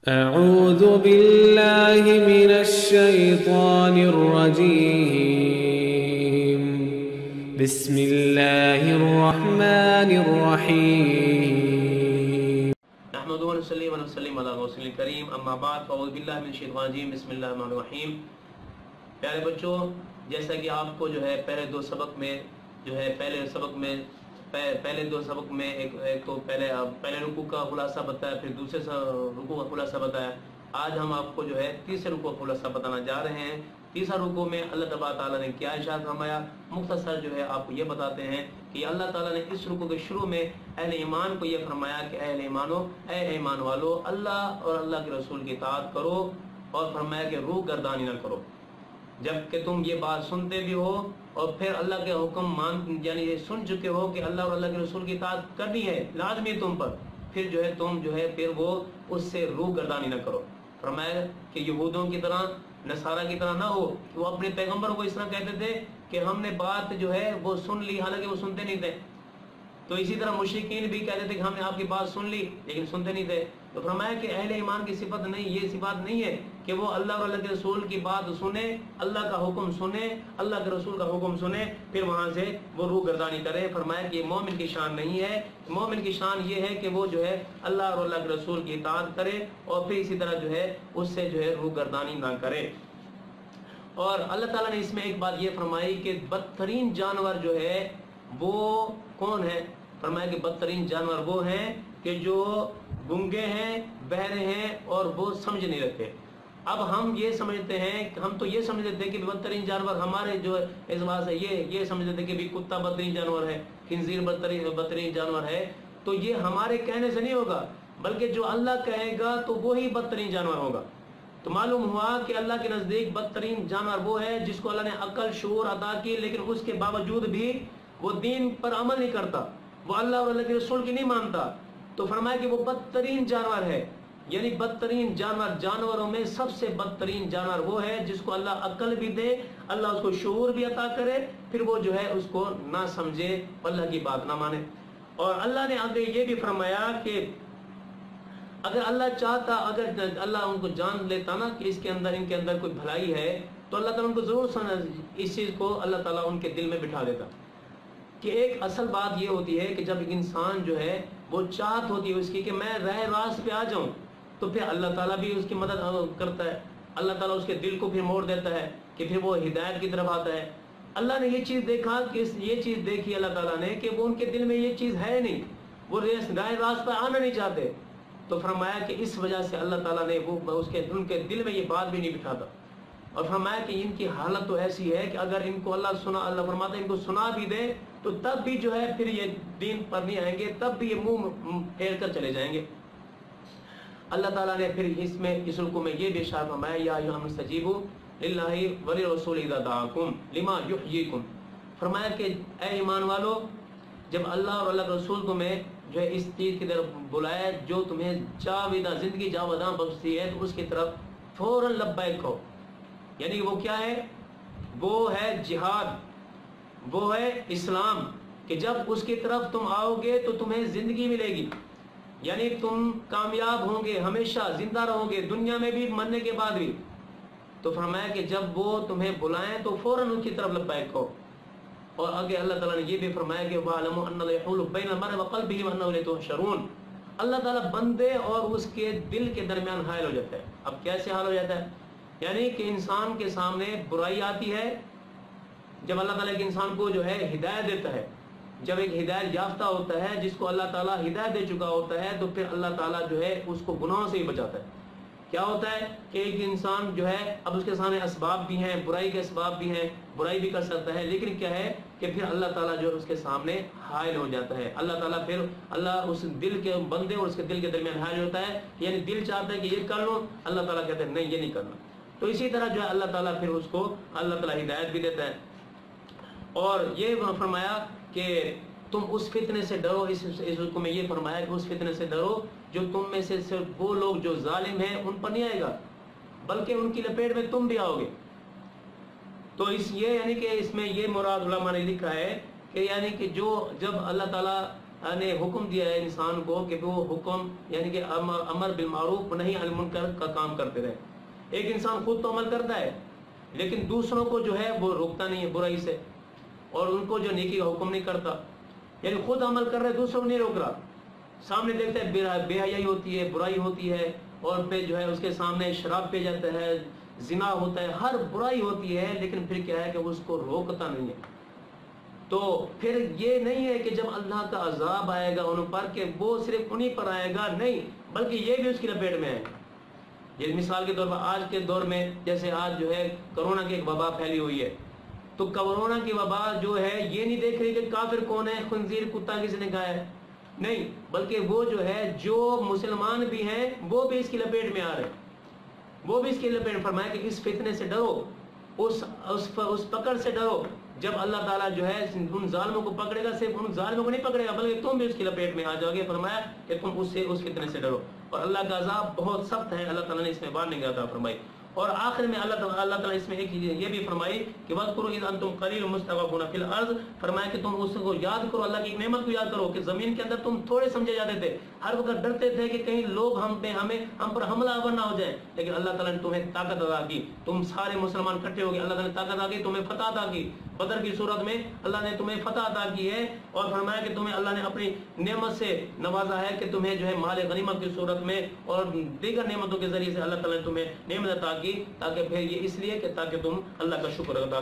أعوذ بالله من الشيطان الرجيم بسم الله الرحمن الرحيم نحمده ونصلي ونسلم على رسول الكريم اما بعد فاعوذ باللہ من الشیطان الرجیم بسم اللہ الرحمن الرحیم۔ پیارے بچوں، جیسا کہ آپ کو جو ہے پہلے دو سبق میں ایک تو پہلے رکوع کا خلاصہ بتایا، پھر دوسرے رکوع کا خلاصہ بتایا۔ آج ہم آپ کو جو ہے تیسرے رکوع کا خلاصہ بتانا جا رہے ہیں۔ تیسرا رکوع میں اللہ تبارک تعالیٰ نے کیا ارشاد فرمایا، مختصر جو ہے آپ کو یہ بتاتے ہیں کہ اللہ تعالیٰ نے اس رکوع کے شروع میں اہل ایمان کو یہ فرمایا کہ اہل ایمانو، اے ایمان والو، اللہ اور اللہ کے رسول کی اطاعت کرو، اور فرمایا کہ روح گردانی نہ کرو۔ جب کہ تم یہ بات سنتے بھی ہو اور پھر اللہ کے حکم یعنی یہ سن چکے ہو کہ اللہ اور اللہ کے رسول کی اطاعت کرنی ہے لازمی تم پر، پھر جو ہے تم جو ہے پھر وہ اس سے روح گردانی نہ کرو۔ فرمایا کہ یہودوں کی طرح، نصارہ کی طرح نہ ہو کہ وہ اپنے پیغمبر کو اس طرح کہتے تھے کہ ہم نے بات جو ہے وہ سن لی، حالانکہ وہ سنتے نہیں تھے۔ تو اسی طرح مشرکین بھی کہتے تھے کہ ہم نے آپ کی بات سن لی لیکن سنتے نہیں تھے۔ تو فرمایا کہ اہل ایمان کی صفت نہیں، یہ صفات نہیں ہے کہ وہ اللہ اور اللہ کے رسول کی بات سنے، اللہ کا حکم سنے، اللہ کے رسول کا حکم سنے، پھر وہاں سے وہ روح گردانی کرے۔ فرمایا کہ یہ مومن کی شان نہیں ہے۔ مومن کی شان یہ ہے کہ وہ جو ہے اللہ اور اللہ کے رسول کی اطاعت کرے اور پھر اسی طرح جو ہے اس سے جو ہے روح گردانی نہ کرے۔ اور اللہ تعالیٰ نے اس میں ایک بات یہ فرمائی کہ بدترین جانور جو ہے وہ کون ہے؟ فرمایا کہ بدترین جانور وہ ہیں کہ جو گنگے ہیں، بہرے ہیں اور وہ سمجھ نہیں رکھتے۔ اب ہم یہ سمجھتے ہیں، ہم تو یہ سمجھتے ہیں کہ بدترین جانور ہمارے جو اعتبار سے یہ سمجھتے ہیں کہ بھی کتا بدترین جانور ہے، خنزیر بدترین جانور ہے۔ تو یہ ہمارے کہنے سے نہیں ہوگا، بلکہ جو اللہ کہے گا تو وہی بدترین جانور ہوگا۔ تو معلوم ہوا کہ اللہ کے نزدیک بدترین جانور وہ ہے جس کو اللہ نے عقل شعور عطا کی لیکن اس کے باوجود بھی وہ دین پر عمل نہیں کرتا، وہ اللہ اور اللہ کے رسول کی نہیں مانتا۔ تو فرمایا کہ وہ بدترین جانور ہے، یعنی بدترین جانور، جانوروں میں سب سے بدترین جانور وہ ہے جس کو اللہ عقل بھی دے، اللہ اس کو شعور بھی عطا کرے، پھر وہ جو ہے اس کو نہ سمجھے، اللہ کی بات نہ مانے۔ اور اللہ نے آگے یہ بھی فرمایا کہ اگر اللہ چاہتا، اگر اللہ ان کو جان لیتا نا کہ ان کے اندر کوئی بھلائی ہے، تو اللہ تعالیٰ ان کو ضرور اس چیز کو اللہ تعالیٰ ان کے دل میں بٹھا دیتا۔ کہ ایک اصل بات یہ ہوتی ہے کہ جب ایک انسان جو ہے وہ چاہت ہوتی ہے اس کی کہ میں راہ راست پہ آ جاؤں، تو پھر اللہ تعالیٰ بھی اس کی مدد کرتا ہے، اللہ تعالیٰ اس کے دل کو پھر موڑ دیتا ہے کہ پھر وہ ہدایت کی طرف آتا ہے۔ اللہ نے یہ چیز دیکھا کہ یہ چیز دیکھی اللہ تعالیٰ نے کہ وہ ان کے دل میں یہ چیز ہے نہیں، وہ راہ راست پہ آنا نہیں چاہتے۔ تو فرمایا کہ اس وجہ سے اللہ تعالیٰ نے ان کے دل میں یہ بات بھی نہیں بٹھاتا۔ اور فرمایا کہ ان کی حالت تو ایسی ہے کہ اگر ان کو اللہ فرماتا ہے ان کو سنا بھی دے تو تب بھی جو ہے پھر یہ دین پر نہیں آئیں گے، تب بھی یہ منہ پھیر کر چلے جائیں گے۔ اللہ تعالیٰ نے پھر اس رکوع میں یہ بھی ارشاد فرمایا، یا ایھا المستجیبوا للہ وللرسول اذا دعاکم لما یحییکم۔ فرمایا کہ اے ایمان والو، جب اللہ اور اللہ کے رسول تمہیں جو ہے اس چیز کی طرف بلائے جو تمہیں زندگی جاوداں بخشتی ہے، تو اس کی طرف فوراً لبیک کہو۔ یعنی وہ کیا ہے؟ وہ ہے جہاد، وہ ہے اسلام، کہ جب اس کی طرف تم آؤ گے تو تمہیں زندگی ملے گی، یعنی تم کامیاب ہوں گے، ہمیشہ زندہ رہو گے، دنیا میں بھی مرنے کے بعد بھی۔ تو فرمایا کہ جب وہ تمہیں بلائیں تو فوراً ان کی طرف لبیک کہو۔ اور آگے اللہ تعالیٰ نے یہ بھی فرمایا کہ وَاعْلَمُوا أَنَّ اللَّهَ يَحُولُ بَيْنَ الْمَرْءِ وَقَلْبِهِ وَأَنَّهُ إِلَيْهِ تُحْشَرُونَ۔ اللہ تعالیٰ بندے اور اس کے دل کے درمیان حائل ہو جاتا ہے۔ اب کیسے حائل ہو جاتا ہے؟ یعنی کہ انسان کے سامنے برائی آتی ہے، جب اللہ تعالیٰ ایک انسان کو جو ہے ہدایت دیتا ہے، جب ایک ہدایت یافتہ ہوتا ہے جس کو اللہ تعالیٰ ہدایت دے چکا ہوتا ہے، تو پھر اللہ تعالیٰ جو ہے اس کو گناہوں سے ہی بچاتا ہے۔ کیا ہوتا ہے کہ ایک انسان جو ہے اب اس کے سامنے اسباب بھی ہیں، برائی کے اسباب بھی ہیں، برائی بھی کر سکتا ہے، لیکن کیا ہے کہ پھر اللہ تعالیٰ جو ہے اس کے سامنے حائل ہو جاتا ہے۔ اللہ تعالیٰ پھر اس دل کے بندے اور اس کے دل کے درمیان حائل ہوتا ہے، یعنی دل چاہتا ہے کہ یہ کر لو، اللہ تعالیٰ کہتے ہیں نہیں یہ نہیں کرنا۔ تو اسی طرح جو ہے اللہ تعالیٰ پھر اس کو اللہ تعالیٰ ہدایت بھی دیتا ہے۔ اور یہ فرمایا کہ تم اس فتنے سے ڈرو، اس حکم میں یہ فرمایا کہ اس فتنے سے ڈرو جو تم میں سے صرف وہ لوگ جو ظالم ہیں ان پر نہیں آئے گا، بلکہ ان کی لپیٹ میں تم بھی آؤ گے۔ تو یعنی کہ اس میں یہ مراد علماء نے لکھا ہے کہ یعنی کہ جب اللہ تعالیٰ نے حکم دیا ہے انسان کو کہ وہ حکم یعنی کہ امر بالمعروف نہی عن المنکر کا کام کرتے رہے. ایک انسان خود تو عمل کرتا ہے لیکن دوسروں کو جو ہے وہ روکتا نہیں ہے برائی سے, اور ان کو جو نیکی کا حکم نہیں کرتا. یعنی خود عمل کر رہے دوسروں کو نہیں روک رہا, سامنے دیکھتا ہے بے حیائی ہوتی ہے, برائی ہوتی ہے, اور پھر جو ہے اس کے سامنے شراب پی جاتا ہے, زنا ہوتا ہے, ہر برائی ہوتی ہے, لیکن پھر کیا ہے کہ اس کو روکتا نہیں ہے. تو پھر یہ نہیں ہے کہ جب اللہ کا عذاب آئے گا ان پر کہ وہ صرف انہی پر آئے گا, نہیں, بلکہ یہ بھی اس کی لپیٹ میں ہے. یہ مثال کے طور پر آج کے دور میں جیسے آج جو ہے کرونا کی ایک وبا پھیلی ہوئی ہے, تو کرونا کی وبا جو ہے یہ نہیں دیکھ رہی کہ کافر کون ہے, خنزیر کتا کس نے کھایا ہے, نہیں, بلکہ وہ جو ہے جو مسلمان بھی ہیں وہ بھی اس کی لپیٹ میں آ رہے ہیں, وہ بھی اس کی لپیٹ میں. فرمایا کہ اس فتنے سے ڈرو, اس پکڑ سے ڈرو جب اللہ تعالیٰ جو ہے ان ظالموں کو پکڑے گا. صرف ان ظالموں کو نہیں پکڑے گا بلکہ تم بھی اس کی لپیٹ میں آ جاؤ گے. فرمایا کہ تم اس فتنے سے ڈرو, اور اللہ کا عذاب بہت سخت ہے. اللہ تعالیٰ نے اس میں وارننگ عطا فرمائی. اور آخر میں اللہ تعالیٰ اس میں ایک یہ بھی فرمائی کہ وَاذْكُرُوا إِذْ أَنْتُمْ قَلِيلٌ مُسْتَضْعَفُونَ فِي الْأَرْضِ. فرمایا کہ تم اس کو یاد کرو, اللہ کی ایک نعمت کو یاد کرو کہ زمین کے اندر تم تھوڑے سمجھے جاتے تھے, ہر وقت ڈرتے تھے کہ کہیں لوگ ہم پر حملہ آور نہ ہو جائیں, لیکن اللہ تعالیٰ نے تمہیں طاقت عطا کی, تم سارے مسلمان اکٹھے ہو گئے, اللہ تعالیٰ نے طاقت عطا کی, تمہیں فتح عطا کی. بدر کی صورت میں اللہ نے تمہیں فتح عطا کی ہے, اور فرمایا کہ تمہیں اللہ نے اپنی نعمت سے نوازا ہے کہ تمہیں جو ہے مال غنیمت کی صورت میں اور دیگر نعمتوں کے ذریعے سے اللہ تعالیٰ نے تمہیں نعمت عطا کی, تاکہ پھر یہ اس لیے کہ تاکہ تم اللہ کا شکر ادا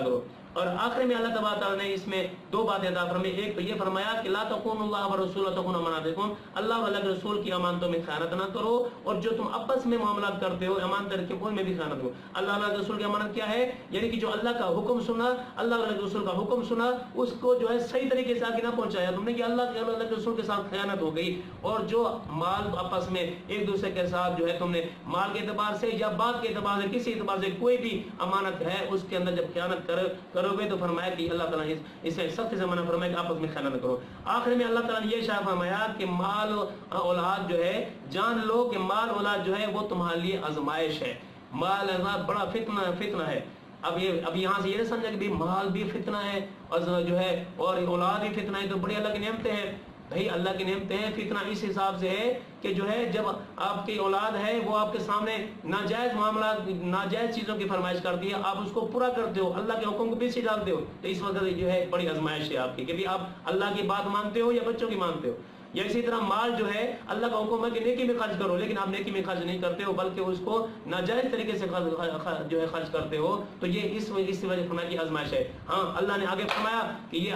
کرو. اور آخر میں اللہ تبارک تعالیٰ نے اس میں دو باتیں عطا فرمائی. ایک تو یہ فرمایا کہ لا تخونوا اللہ ورسولہ وتخونوا اماناتکم, اللہ اور اللہ کے رسول کی امانتوں میں خیانت نہ کرو, اور جو تم آپس میں معاملات کرتے ہو امانت رکھو ان میں بھی خیانت کرو. اللہ اور اللہ کے رسول کی امانت کیا ہے, یعنی کہ جو اللہ کا حکم سنا, اللہ اور اللہ کے رسول کا حکم سنا, اس کو جو ہے صحیح طریقے سے آگے نہ پہنچایا تم نے, کہ اللہ اور اللہ کے رسول کے ساتھ خیانت ہو گئی. اور جو مال آپس میں ایک دوسرے کے ساتھ جو ہے تم نے مال کے اعتبار سے یا بات کے اعتبار سے کسی اعتبار سے کوئی بھی امانت ہے اس کے اندر جب خیانت کرو گے تو فرمایا کہ اللہ تعالیٰ نے اسے سخت سے منع فرمایا کہ آپس میں خیانت نہ کرو. آخر میں اللہ تعالیٰ نے یہ اشارہ فرمایا کہ مال اولاد جو ہے جان لو کہ مال اولاد جو ہے وہ تمہارے لیے آزمائش ہے. مال اولاد بڑا فتنہ ہے. اب یہاں سے یہ نہیں سمجھا کہ بھی مال بھی فتنہ ہے اور جو ہے اور اولاد بھی فتنہ ہے, تو بڑی اللہ کی نعمتیں ہیں. بھائی اللہ کی نعمتیں ہیں. فتنہ اس حساب سے ہے کہ جو ہے جب آپ کی اولاد ہے وہ آپ کے سامنے ناجائز معاملات ناجائز چیزوں کی فرمائش کرتی ہے, آپ اس کو پورا کرتے ہو, اللہ کے حکم کو پیچھے ڈالتے ہو, تو اس وقت جو ہے بڑی آزمائش ہے آپ کی کہ بھی آپ اللہ کی بات مانتے ہو یا بچوں کی مانتے ہو. یا اسی طرح مال جو ہے اللہ کا حکم ہے کہ نیکی میں خرچ کرو, لیکن آپ نیکی میں خرچ نہیں کرتے ہو بلکہ اس کو ناجائز طریقے سے جو ہے خرچ کرتے ہو, تو یہ اس وجہ فرمایا کی آزمائش ہے. ہاں اللہ نے آگے فرمایا کہ یہ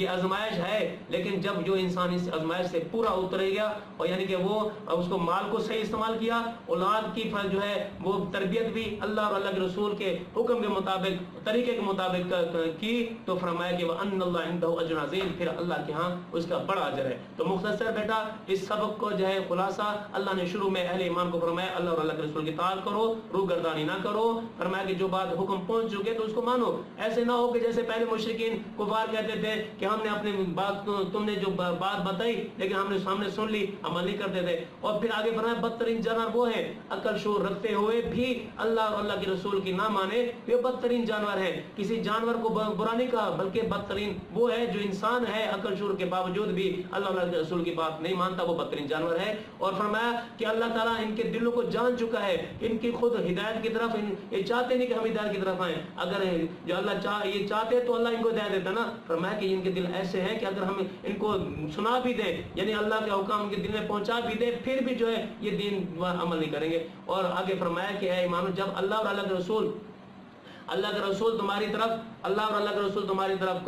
آزمائش ہے, لیکن جب جو انسان اس آزمائش سے پورا اترے گیا اور یعنی کہ وہ اس کو مال کو صحیح استعمال کیا, اولاد کی جو ہے وہ تربیت بھی اللہ اور اللہ کے رسول کے حکم کے مطابق طریقے کے مطابق کی, تو فرمایا کہ وَأَنَّ اللَّهَ عِنْدَهُ أَجْرٌ عَظِيمٌ, پھر اللہ کے ہاں اس کا بڑا اجر ہے. تو مختصر بیٹا اس سبق کو جو ہے خلاصہ اللہ نے شروع میں اہل ایمان کو فرمایا اللہ اور اللہ کے رسول کی اطاعت کرو, روگردانی نہ کرو. فرمایا کہ جو بات حکم پہنچ چکے تو اس کو مانو. ایسے نہ ہو کہ جیسے پہلے مشرکین کفار کہتے تھے کہ ہم نے اپنی بات تم نے جو بات بتائی لیکن ہم نے سامنے سن لی, عمل نہیں کرتے تھے. اور پھر آگے فرمایا بدترین جانور وہ ہیں عقل شعور رکھتے ہوئے بھی اللہ اور اللہ کے رسول کی نہ مانے, وہ بدترین جانور ہیں. کسی جانور کو برا نہیں کہا بلکہ بدترین وہ ہے جو انسان ہے عقل شعور کے باوجود بھی اللہ اور اللہ کے رسول کی بات نہیں مانتا, وہ بدترین جانور ہے. اور فرمایا کہ اللہ تعالیٰ ان کے دلوں کو جان چکا ہے, ان کی خود ہدایت کی طرف یہ چاہتے نہیں کہ ہم ہدایت کی طرف آئیں. اگر جو اللہ یہ چاہتے تو اللہ ان کو ہدایت دیتا نا. فرمایا کہ ان کے دل ایسے ہیں کہ اگر ہم ان کو سنا بھی دیں یعنی اللہ کے حکم ان کے دل میں پہنچا بھی دیں پھر بھی جو ہے یہ دین عمل نہیں کریں گے. اور آگے فرمایا کہ اے ایمانو جب اللہ اور اللہ کے رسول تمہاری طرف اللہ اور اللہ کے رسول تمہاری طرف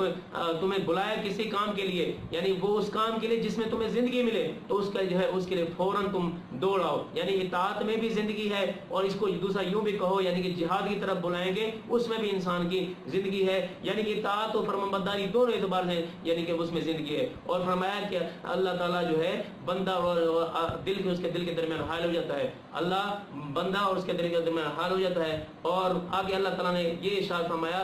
تمہیں بلائے کسی کام کے لیے, یعنی وہ اس کام کے لیے جس میں تمہیں زندگی ملے, تو اس کا جو ہے اس کے لیے فوراً تم دوڑ آؤ. یعنی اطاعت میں بھی زندگی ہے, اور اس کو دوسرا یوں بھی کہو یعنی کہ جہاد کی طرف بلائیں گے اس میں بھی انسان کی زندگی ہے. یعنی کہ اطاعت و فرمانبرداری دونوں اعتبار سے یعنی کہ اس میں زندگی ہے. اور فرمایا کہ اللہ تعالیٰ جو ہے بندہ اور اس کے دل کے درمیان حائل ہو جاتا ہے. اللہ بندہ اور اس کے دل کے درمیان حائل ہو جاتا ہے. اور آگے اللہ تعالیٰ نے یہ ارشاد فرمایا